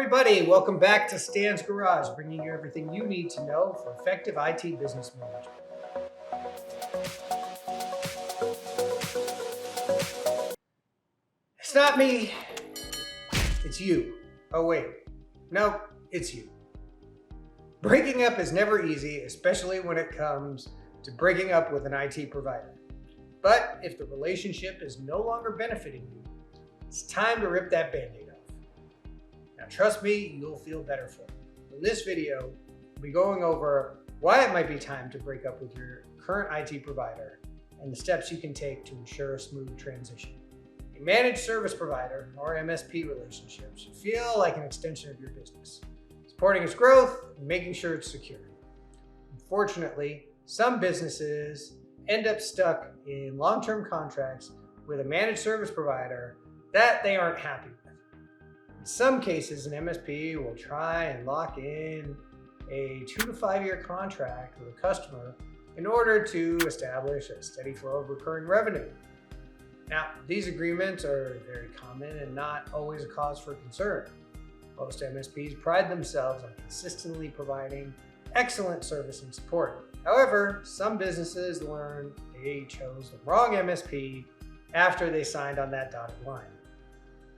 everybody, welcome back to Stan's Garage, bringing you everything you need to know for effective IT business management. It's not me, it's you. Oh wait, no, it's you. Breaking up is never easy, especially when it comes to breaking up with an IT provider. But if the relationship is no longer benefiting you, it's time to rip that Band-Aid off. Now trust me, you'll feel better for it. In this video, we'll be going over why it might be time to break up with your current IT provider and the steps you can take to ensure a smooth transition. A managed service provider, or MSP relationship, should feel like an extension of your business, supporting its growth and making sure it's secure. Unfortunately, some businesses end up stuck in long-term contracts with a managed service provider that they aren't happy with. In some cases, an MSP will try and lock in a 2 to 5 year contract with a customer in order to establish a steady flow of recurring revenue. Now, these agreements are very common and not always a cause for concern. Most MSPs pride themselves on consistently providing excellent service and support. However, some businesses learn they chose the wrong MSP after they signed on that dotted line.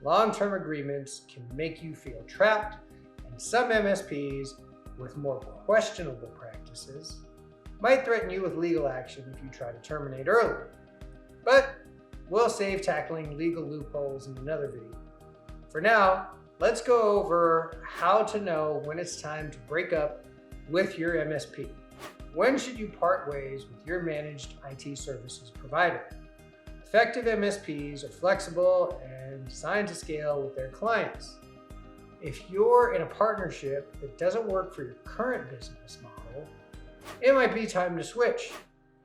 Long-term agreements can make you feel trapped, and some MSPs with more questionable practices might threaten you with legal action if you try to terminate early. But we'll save tackling legal loopholes in another video. For now, let's go over how to know when it's time to break up with your MSP. When should you part ways with your managed IT services provider? Effective MSPs are flexible and designed to scale with their clients. If you're in a partnership that doesn't work for your current business model, it might be time to switch.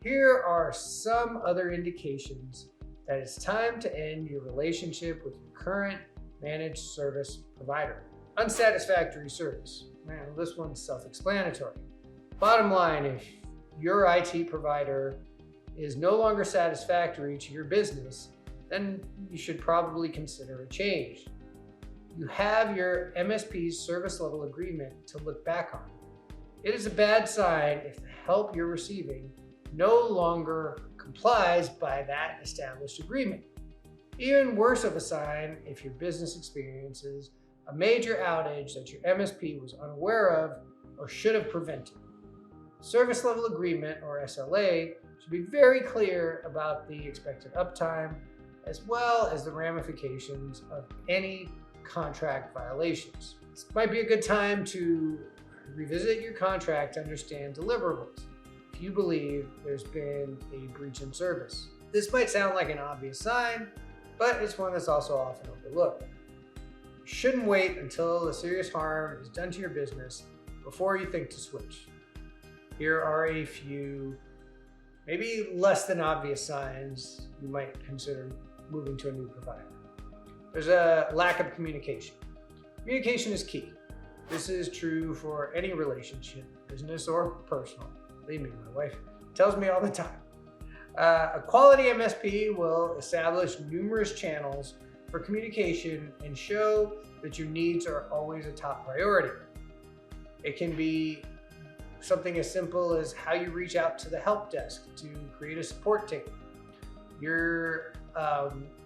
Here are some other indications that it's time to end your relationship with your current managed service provider. Unsatisfactory service. Man, this one's self-explanatory. Bottom line, if your IT provider is no longer satisfactory to your business, then you should probably consider a change. You have your MSP's service level agreement to look back on. It is a bad sign if the help you're receiving no longer complies by that established agreement. Even worse of a sign if your business experiences a major outage that your MSP was unaware of or should have prevented. Service level agreement, or SLA, should be very clear about the expected uptime, as well as the ramifications of any contract violations. This might be a good time to revisit your contract to understand deliverables if you believe there's been a breach in service. This might sound like an obvious sign, but it's one that's also often overlooked. You shouldn't wait until the serious harm is done to your business before you think to switch. Here are a few, maybe less than obvious signs you might consider moving to a new provider. There's a lack of communication. Communication is key. This is true for any relationship, business or personal. Believe me, my wife tells me all the time. A quality MSP will establish numerous channels for communication and show that your needs are always a top priority. It can be something as simple as how you reach out to the help desk to create a support ticket. Your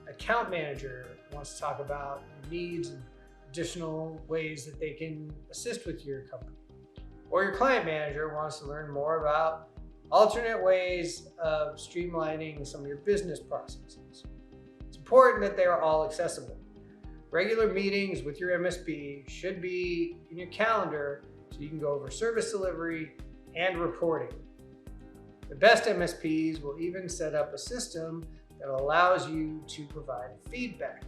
account manager wants to talk about your needs and additional ways that they can assist with your company. Or your client manager wants to learn more about alternate ways of streamlining some of your business processes. It's important that they are all accessible. Regular meetings with your MSP should be in your calendar so you can go over service delivery and reporting. The best MSPs will even set up a system that allows you to provide feedback.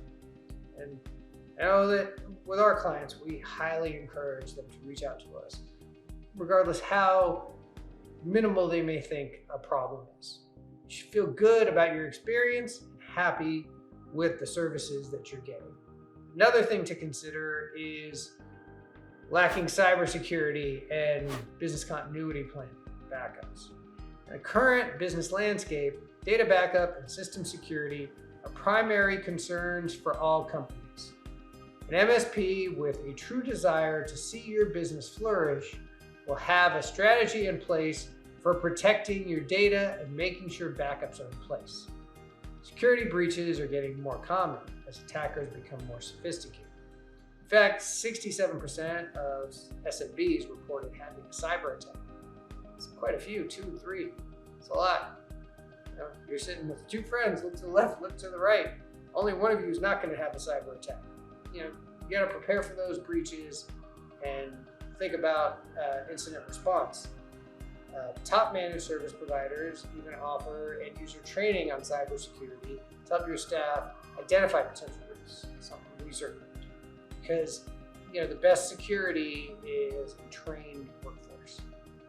And I know that with our clients, we highly encourage them to reach out to us, regardless how minimal they may think a problem is. You should feel good about your experience and happy with the services that you're getting. Another thing to consider is lacking cybersecurity and business continuity plan backups. In the current business landscape, data backup and system security are primary concerns for all companies. An MSP with a true desire to see your business flourish will have a strategy in place for protecting your data and making sure backups are in place. Security breaches are getting more common as attackers become more sophisticated. In fact, 67% of SMBs reported having a cyber attack. It's quite a few, 2, 3. It's a lot. You're sitting with 2 friends, look to the left, look to the right. Only one of you is not going to have a cyber attack. You got to prepare for those breaches and think about incident response. Top managed service providers even offer end-user training on cybersecurity to help your staff identify potential risks, something we certainly do. Because the best security is a trained workforce.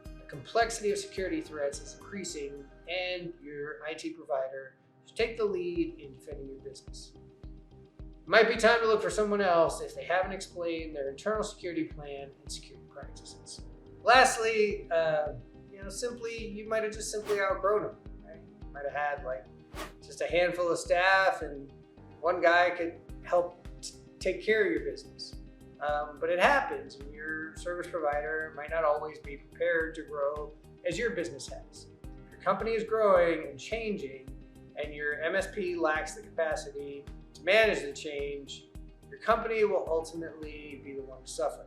The complexity of security threats is increasing, and your IT provider should take the lead in defending your business. It might be time to look for someone else if they haven't explained their internal security plan and security practices. Lastly, you might have just simply outgrown them. Right? You might have had just a handful of staff and one guy could help take care of your business. But it happens, and your service provider might not always be prepared to grow as your business has. If your company is growing and changing, and your MSP lacks the capacity to manage the change, your company will ultimately be the one to suffer.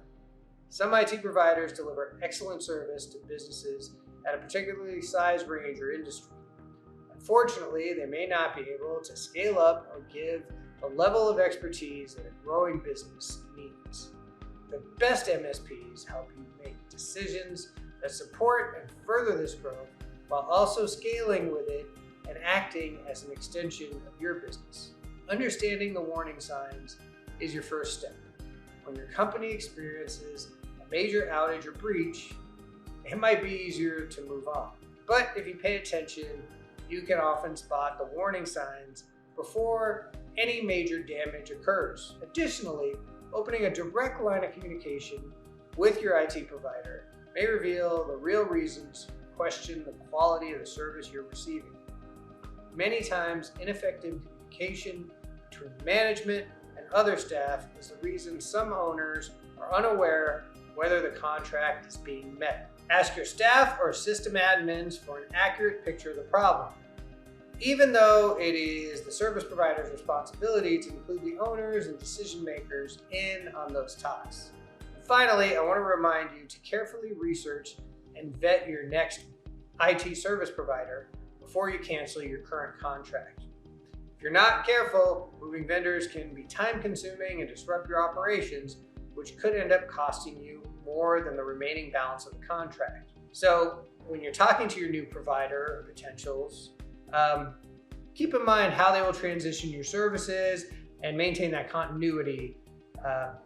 Some IT providers deliver excellent service to businesses at a particularly size range or industry. Unfortunately, they may not be able to scale up or give the level of expertise that a growing business needs. The best MSPs help you make decisions that support and further this growth while also scaling with it and acting as an extension of your business. Understanding the warning signs is your first step. When your company experiences a major outage or breach, it might be easier to move on. But if you pay attention, you can often spot the warning signs before any major damage occurs. Additionally, opening a direct line of communication with your IT provider may reveal the real reasons to question the quality of the service you're receiving. Many times, ineffective communication between management and other staff is the reason some owners are unaware whether the contract is being met. Ask your staff or system admins for an accurate picture of the problem, even though it is the service provider's responsibility to include the owners and decision makers in on those talks. And finally, I want to remind you to carefully research and vet your next IT service provider before you cancel your current contract. If you're not careful, moving vendors can be time-consuming and disrupt your operations, which could end up costing you more than the remaining balance of the contract. So when you're talking to your new provider or potentials, keep in mind how they will transition your services and maintain that continuity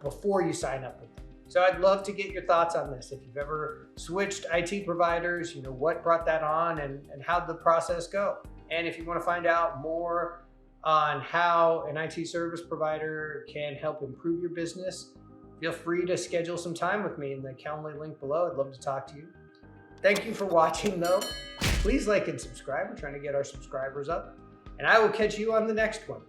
before you sign up with them. So I'd love to get your thoughts on this. If you've ever switched IT providers, what brought that on and how'd the process go? And if you want to find out more on how an IT service provider can help improve your business, feel free to schedule some time with me in the Calendly link below. I'd love to talk to you. Thank you for watching though. Please like and subscribe. We're trying to get our subscribers up. And I will catch you on the next one.